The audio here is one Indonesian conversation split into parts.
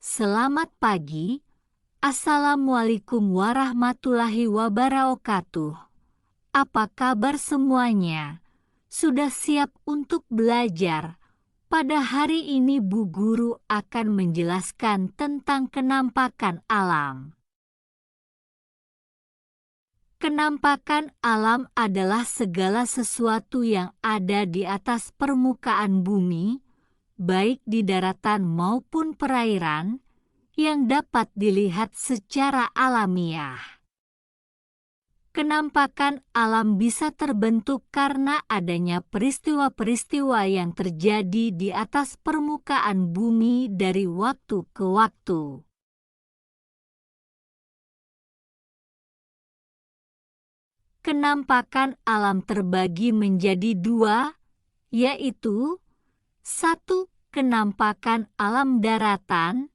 Selamat pagi, Assalamualaikum warahmatullahi wabarakatuh. Apa kabar semuanya? Sudah siap untuk belajar? Pada hari ini Bu Guru akan menjelaskan tentang kenampakan alam. Kenampakan alam adalah segala sesuatu yang ada di atas permukaan bumi, baik di daratan maupun perairan, yang dapat dilihat secara alamiah. Kenampakan alam bisa terbentuk karena adanya peristiwa-peristiwa yang terjadi di atas permukaan bumi dari waktu ke waktu. Kenampakan alam terbagi menjadi dua, yaitu 1. Kenampakan alam daratan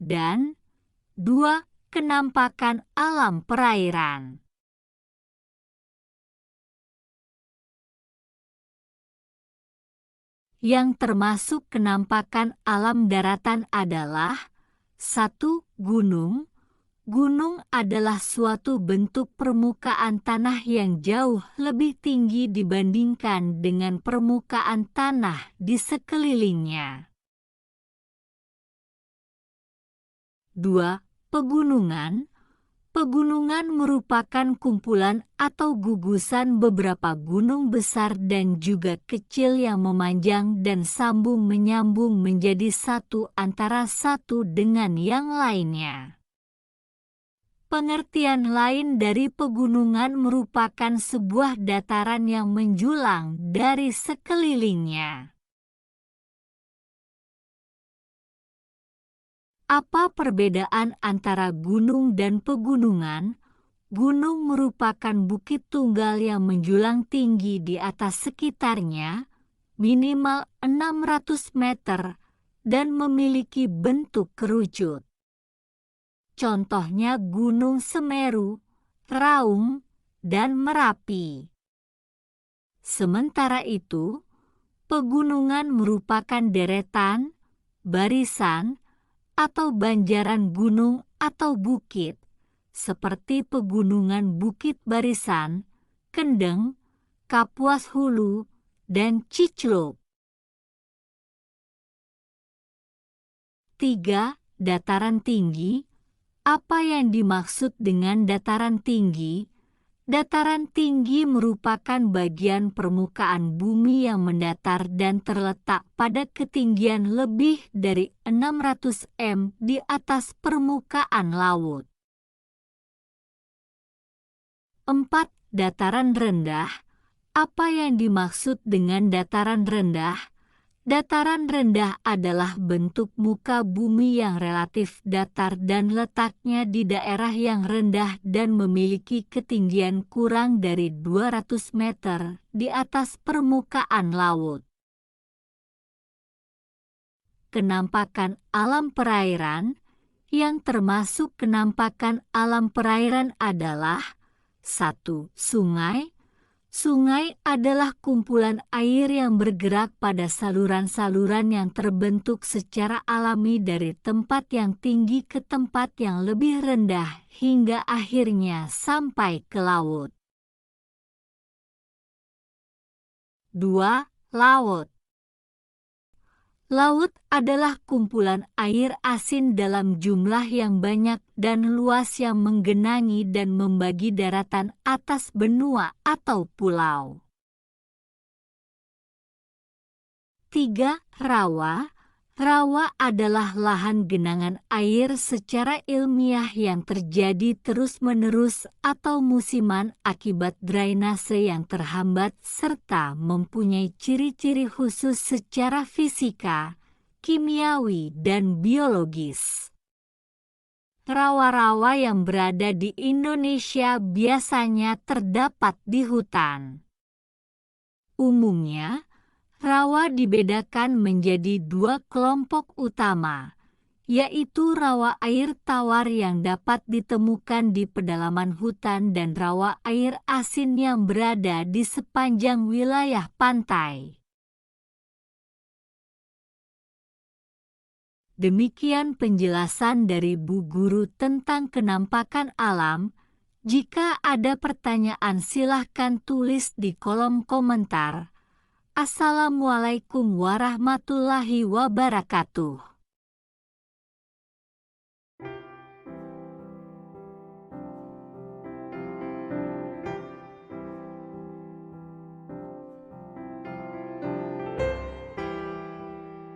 dan 2. Kenampakan alam perairan. Yang termasuk kenampakan alam daratan adalah 1. Gunung. Gunung adalah suatu bentuk permukaan tanah yang jauh lebih tinggi dibandingkan dengan permukaan tanah di sekelilingnya. 2. Pegunungan. Pegunungan merupakan kumpulan atau gugusan beberapa gunung besar dan juga kecil yang memanjang dan sambung-menyambung menjadi satu antara satu dengan yang lainnya. Pengertian lain dari pegunungan merupakan sebuah dataran yang menjulang dari sekelilingnya. Apa perbedaan antara gunung dan pegunungan? Gunung merupakan bukit tunggal yang menjulang tinggi di atas sekitarnya, minimal 600 meter, dan memiliki bentuk kerucut. Contohnya Gunung Semeru, Raung, dan Merapi. Sementara itu, pegunungan merupakan deretan, barisan, atau banjaran gunung atau bukit, seperti pegunungan Bukit Barisan, Kendeng, Kapuas Hulu, dan Cicluk. 3. Dataran tinggi. Apa yang dimaksud dengan dataran tinggi? Dataran tinggi merupakan bagian permukaan bumi yang mendatar dan terletak pada ketinggian lebih dari 600 m di atas permukaan laut. 4. Dataran rendah. Apa yang dimaksud dengan dataran rendah? Dataran rendah adalah bentuk muka bumi yang relatif datar dan letaknya di daerah yang rendah dan memiliki ketinggian kurang dari 200 meter di atas permukaan laut. Kenampakan alam perairan. Yang termasuk kenampakan alam perairan adalah 1. Sungai. Sungai adalah kumpulan air yang bergerak pada saluran-saluran yang terbentuk secara alami dari tempat yang tinggi ke tempat yang lebih rendah hingga akhirnya sampai ke laut. 2. Laut. Laut adalah kumpulan air asin dalam jumlah yang banyak dan luas yang menggenangi dan membagi daratan atas benua atau pulau. 3. Rawa. Rawa adalah lahan genangan air secara ilmiah yang terjadi terus-menerus atau musiman akibat drainase yang terhambat serta mempunyai ciri-ciri khusus secara fisika, kimiawi, dan biologis. Rawa-rawa yang berada di Indonesia biasanya terdapat di hutan. Umumnya, rawa dibedakan menjadi dua kelompok utama, yaitu rawa air tawar yang dapat ditemukan di pedalaman hutan dan rawa air asin yang berada di sepanjang wilayah pantai. Demikian penjelasan dari Bu Guru tentang kenampakan alam. Jika ada pertanyaan silahkan tulis di kolom komentar. Assalamualaikum warahmatullahi wabarakatuh.